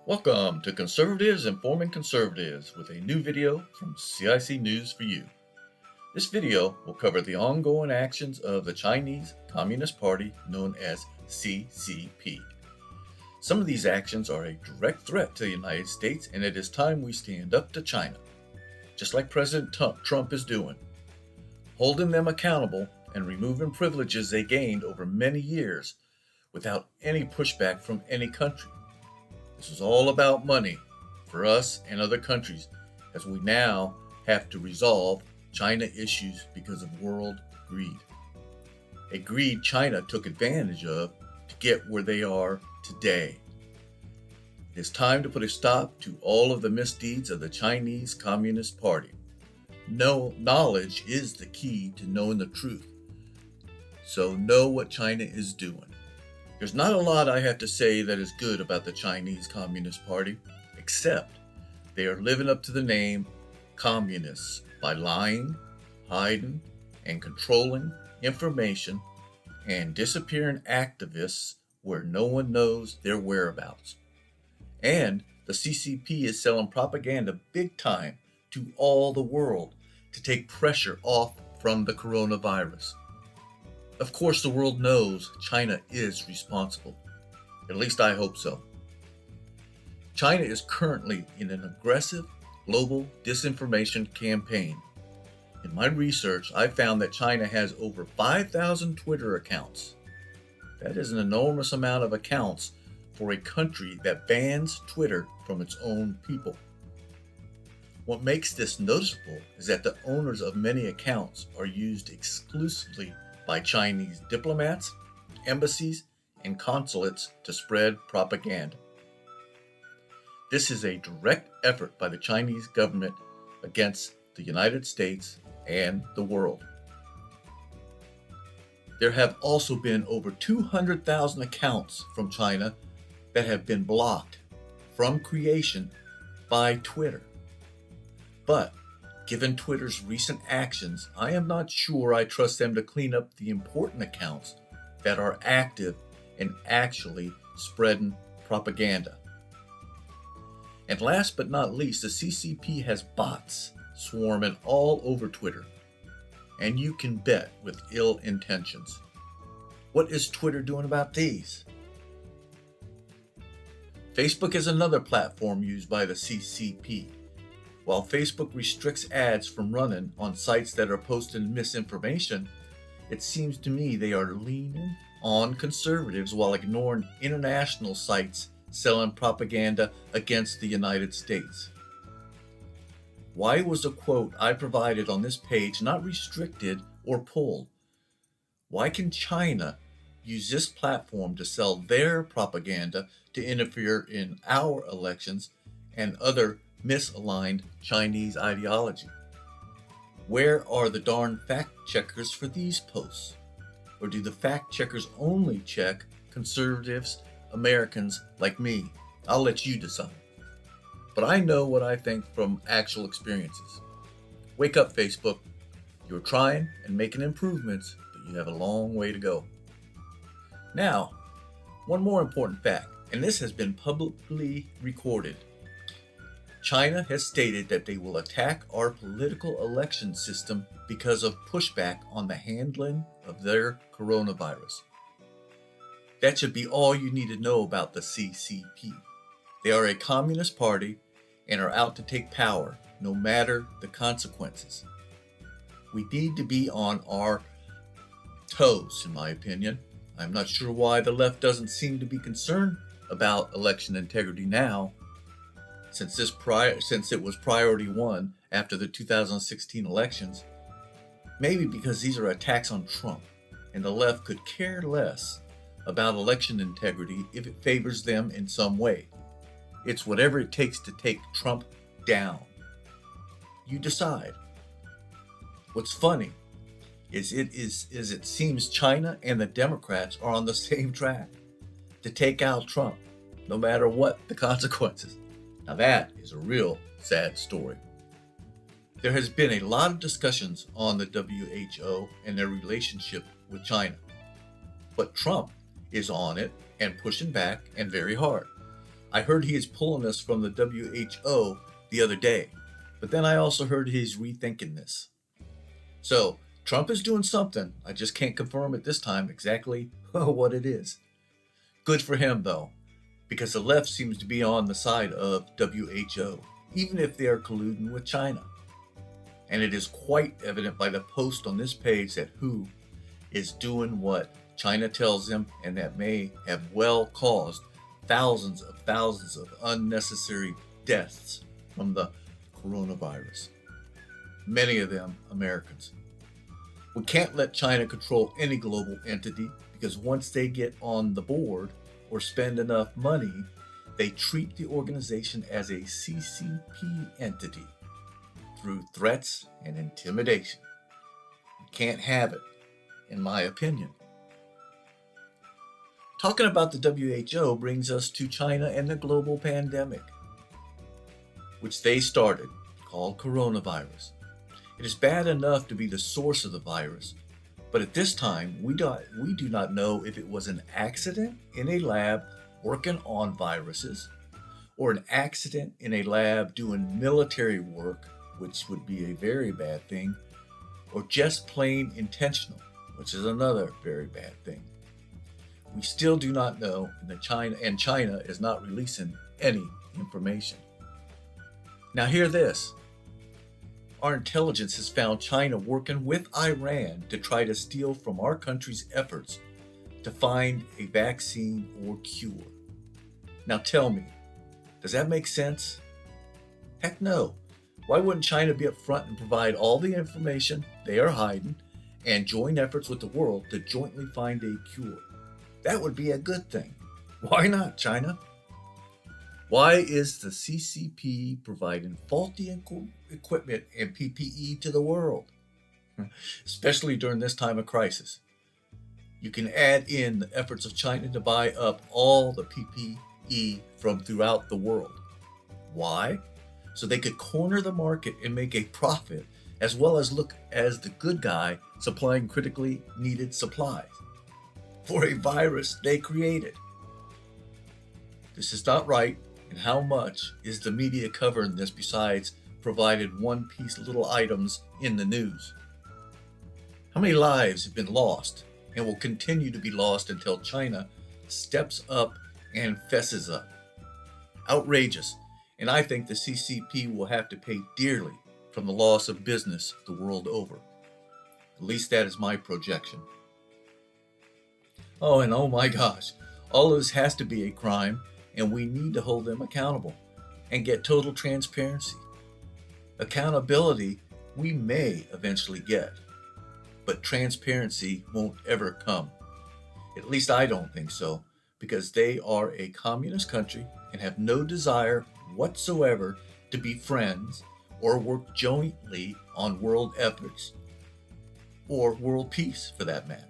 Welcome to Conservatives Informing Conservatives with a new video from CIC News for you. This video will cover the ongoing actions of the Chinese Communist Party known as CCP. Some of these actions are a direct threat to the United States, and it is time we stand up to China, just like President Trump is doing, holding them accountable and removing privileges they gained over many years without any pushback from any country. This is all about money for us and other countries, as we now have to resolve China issues because of world greed. A greed China took advantage of to get where they are today. It is time to put a stop to all of the misdeeds of the Chinese Communist Party. Knowledge is the key to knowing the truth. So know what China is doing. There's not a lot I have to say that is good about the Chinese Communist Party, except they are living up to the name communists by lying, hiding, and controlling information and disappearing activists where no one knows their whereabouts. And the CCP is selling propaganda big time to all the world to take pressure off from the coronavirus. Of course, the world knows China is responsible. At least I hope so. China is currently in an aggressive global disinformation campaign. In my research, I found that China has over 5,000 Twitter accounts. That is an enormous amount of accounts for a country that bans Twitter from its own people. What makes this noticeable is that the owners of many accounts are used exclusively by Chinese diplomats, embassies, and consulates to spread propaganda. This is a direct effort by the Chinese government against the United States and the world. There have also been over 200,000 accounts from China that have been blocked from creation by Twitter. But given Twitter's recent actions, I am not sure I trust them to clean up the important accounts that are active and actually spreading propaganda. And last but not least, the CCP has bots swarming all over Twitter, and you can bet with ill intentions. What is Twitter doing about these? Facebook is another platform used by the CCP. While Facebook restricts ads from running on sites that are posting misinformation, it seems to me they are leaning on conservatives while ignoring international sites selling propaganda against the United States. Why was the quote I provided on this page not restricted or pulled? Why can China use this platform to sell their propaganda to interfere in our elections and other misaligned Chinese ideology? Where are the darn fact checkers for these posts? Or do the fact checkers only check conservatives, Americans like me? I'll let you decide. But I know what I think from actual experiences. Wake up, Facebook. You're trying and making improvements, but you have a long way to go. Now, one more important fact, and this has been publicly recorded. China has stated that they will attack our political election system because of pushback on the handling of their coronavirus. That should be all you need to know about the CCP. They are a communist party and are out to take power, no matter the consequences. We need to be on our toes, in my opinion. I'm not sure why the left doesn't seem to be concerned about election integrity now, since it was priority one after the 2016 elections. Maybe because these are attacks on Trump, and the left could care less about election integrity if it favors them in some way. It's whatever it takes to take Trump down. You decide. What's funny is it seems China and the Democrats are on the same track to take out Trump, no matter what the consequences. Now that is a real sad story. There has been a lot of discussions on the WHO and their relationship with China. But Trump is on it and pushing back and very hard. I heard he is pulling us from the WHO the other day, but then I also heard he's rethinking this. So, Trump is doing something. I just can't confirm at this time exactly what it is. Good for him, though, because the left seems to be on the side of WHO, even if they are colluding with China. And it is quite evident by the post on this page that WHO is doing what China tells them, and that may have well caused thousands of unnecessary deaths from the coronavirus. Many of them Americans. We can't let China control any global entity, because once they get on the board or spend enough money, they treat the organization as a CCP entity through threats and intimidation. You can't have it, in my opinion. Talking about the WHO brings us to China and the global pandemic, which they started, called coronavirus. It is bad enough to be the source of the virus, but at this time, we do not know if it was an accident in a lab working on viruses, or an accident in a lab doing military work, which would be a very bad thing, or just plain intentional, which is another very bad thing. We still do not know, and China is not releasing any information. Now hear this. Our intelligence has found China working with Iran to try to steal from our country's efforts to find a vaccine or cure. Now tell me, does that make sense? Heck no. Why wouldn't China be upfront and provide all the information they are hiding and join efforts with the world to jointly find a cure? That would be a good thing. Why not, China? Why is the CCP providing faulty equipment and PPE to the world, especially during this time of crisis? You can add in the efforts of China to buy up all the PPE from throughout the world. Why? So they could corner the market and make a profit, as well as look as the good guy supplying critically needed supplies for a virus they created. This is not right, and how much is the media covering this besides provided one-piece little items in the news? How many lives have been lost and will continue to be lost until China steps up and fesses up? Outrageous, and I think the CCP will have to pay dearly from the loss of business the world over. At least that is my projection. Oh, and oh my gosh, all of this has to be a crime, and we need to hold them accountable and get total transparency. Accountability we may eventually get, but transparency won't ever come. At least I don't think so, because they are a communist country and have no desire whatsoever to be friends or work jointly on world efforts or world peace for that matter.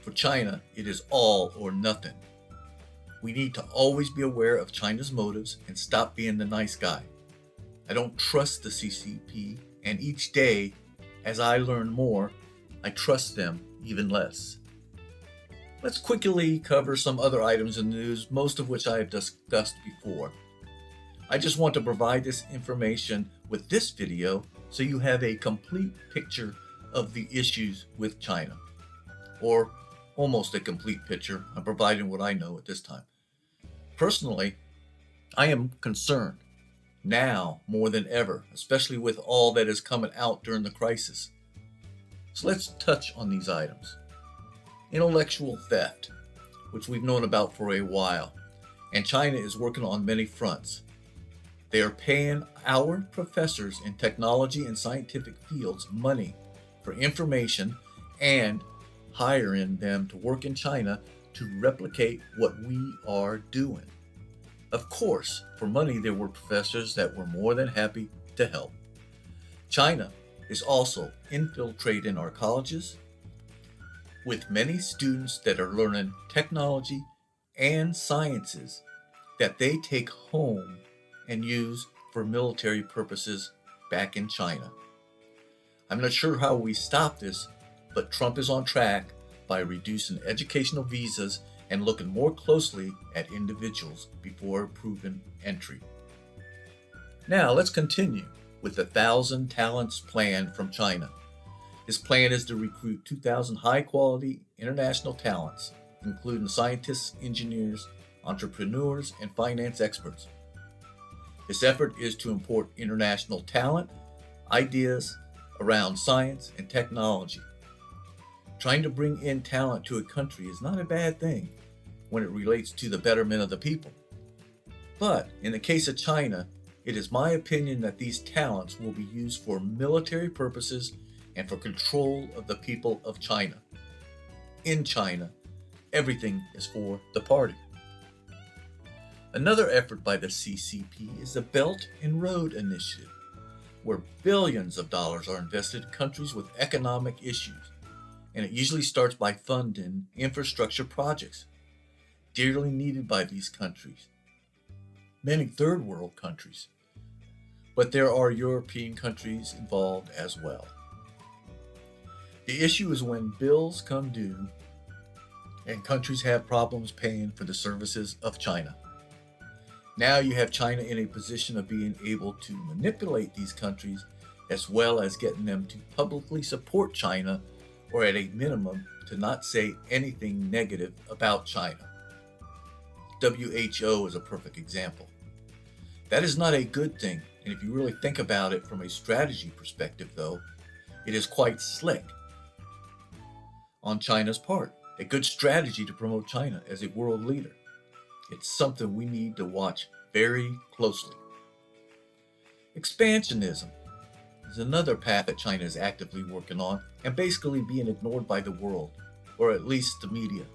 For China, it is all or nothing. We need to always be aware of China's motives and stop being the nice guy. I don't trust the CCP, and each day, as I learn more, I trust them even less. Let's quickly cover some other items in the news, most of which I have discussed before. I just want to provide this information with this video so you have a complete picture of the issues with China, or almost a complete picture. I'm providing what I know at this time. Personally, I am concerned now more than ever, especially with all that is coming out during the crisis. So let's touch on these items. Intellectual theft, which we've known about for a while, and China is working on many fronts. They are paying our professors in technology and scientific fields money for information and hiring them to work in China to replicate what we are doing. Of course, for money, there were professors that were more than happy to help. China is also infiltrating our colleges with many students that are learning technology and sciences that they take home and use for military purposes back in China. I'm not sure how we stop this, but Trump is on track by reducing educational visas and looking more closely at individuals before approving entry. Now let's continue with the 1,000 Talents Plan from China. This plan is to recruit 2,000 high-quality international talents, including scientists, engineers, entrepreneurs, and finance experts. This effort is to import international talent, ideas around science and technology. Trying to bring in talent to a country is not a bad thing when it relates to the betterment of the people. But in the case of China, it is my opinion that these talents will be used for military purposes and for control of the people of China. In China, everything is for the party. Another effort by the CCP is the Belt and Road Initiative, where billions of dollars are invested in countries with economic issues, and it usually starts by funding infrastructure projects dearly needed by these countries, many third world countries, but there are European countries involved as well. The issue is when bills come due and countries have problems paying for the services of China. Now you have China in a position of being able to manipulate these countries as well as getting them to publicly support China, or at a minimum to not say anything negative about China. WHO is a perfect example. That is not a good thing, and if you really think about it from a strategy perspective though, it is quite slick on China's part. A good strategy to promote China as a world leader. It's something we need to watch very closely. Expansionism is another path that China is actively working on and basically being ignored by the world, or at least the media.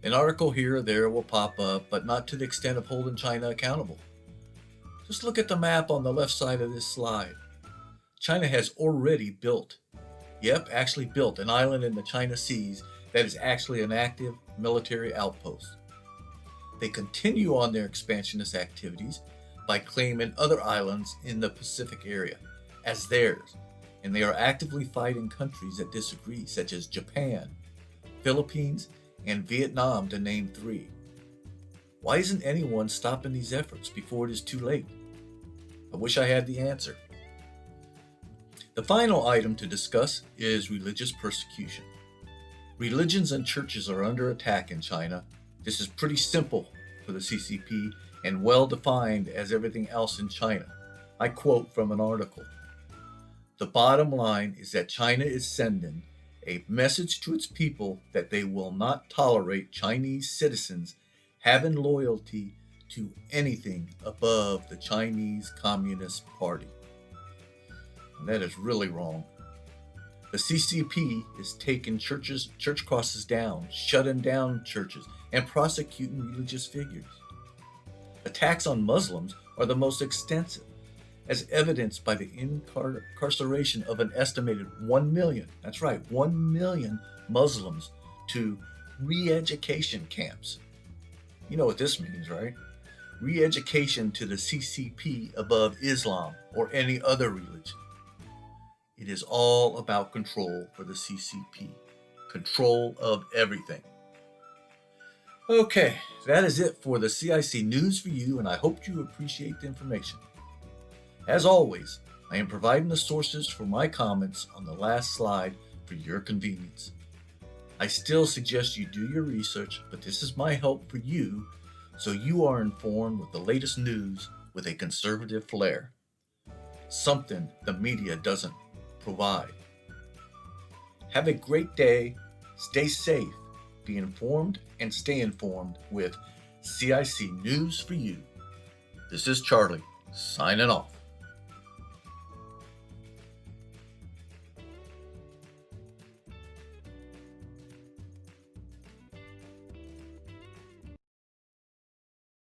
An article here or there will pop up, but not to the extent of holding China accountable. Just look at the map on the left side of this slide. China has already built an island in the China Seas that is actually an active military outpost. They continue on their expansionist activities by claiming other islands in the Pacific area as theirs, and they are actively fighting countries that disagree, such as Japan, Philippines, and Vietnam, to name 3. Why isn't anyone stopping these efforts before it is too late? I wish I had the answer. The final item to discuss is religious persecution. Religions and churches are under attack in China. This is pretty simple for the CCP and well defined as everything else in China. I quote from an article. The bottom line is that China is sending a message to its people that they will not tolerate Chinese citizens having loyalty to anything above the Chinese Communist Party. And that is really wrong. The CCP is taking church crosses down, shutting down churches, and prosecuting religious figures. Attacks on Muslims are the most extensive, as evidenced by the incarceration of an estimated 1 million, that's right, 1 million Muslims to re-education camps. You know what this means, right? Re-education to the CCP above Islam or any other religion. It is all about control for the CCP. Control of everything. Okay, that is it for the CIC News for you, and I hope you appreciate the information. As always, I am providing the sources for my comments on the last slide for your convenience. I still suggest you do your research, but this is my help for you so you are informed with the latest news with a conservative flair. Something the media doesn't provide. Have a great day, stay safe, be informed, and stay informed with CIC News for you. This is Charlie, signing off.